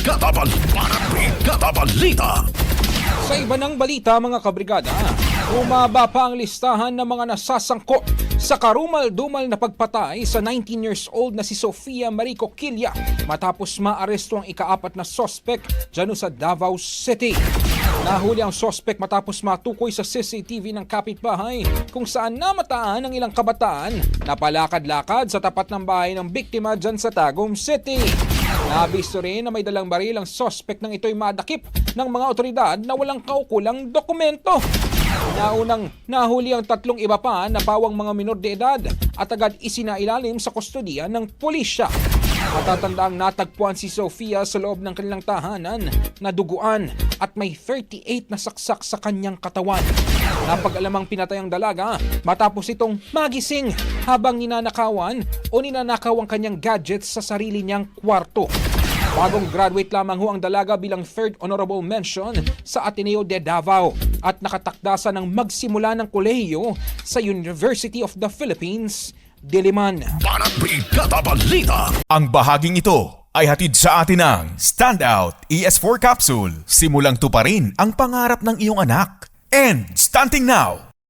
Katabalita. Sa iba ng balita mga kabrigada, umaba pa ang listahan ng mga nasasangkot sa karumal-dumal na pagpatay sa 19 years old na si Sofia Marico Quilla matapos maaresto ang ikaapat na sospek dyan sa Davao City. Nahuli ang sospek matapos matukoy sa CCTV ng kapitbahay kung saan namataan ang ilang kabataan na palakad-lakad sa tapat ng bahay ng biktima dyan sa Tagum City. Nabisto rin na may dalang baril ang sospek nang ito'y madakip ng mga otoridad na walang kaukulang dokumento. Naunang nahuli ang tatlong iba pa na pawang mga minor de edad at agad isinailalim sa kustodiya ng pulisya. Matatandaang natagpuan si Sofia sa loob ng kanilang tahanan na duguan at may 38 na saksak sa kanyang katawan. Napag-alamang pinatay ang dalaga matapos itong magising habang ninanakawan o ninanakaw ang kanyang gadgets sa sarili niyang kwarto. Bagong graduate lamang ho ang dalaga bilang third honorable mention sa Ateneo de Davao at nakatakdasa ng magsimula ng kolehiyo sa University of the Philippines, Diliman. Katabalita. Ang bahaging ito ay hatid sa atin ng Standout ES4 Capsule. Simulang tuparin ang pangarap ng iyong anak. And stunting now!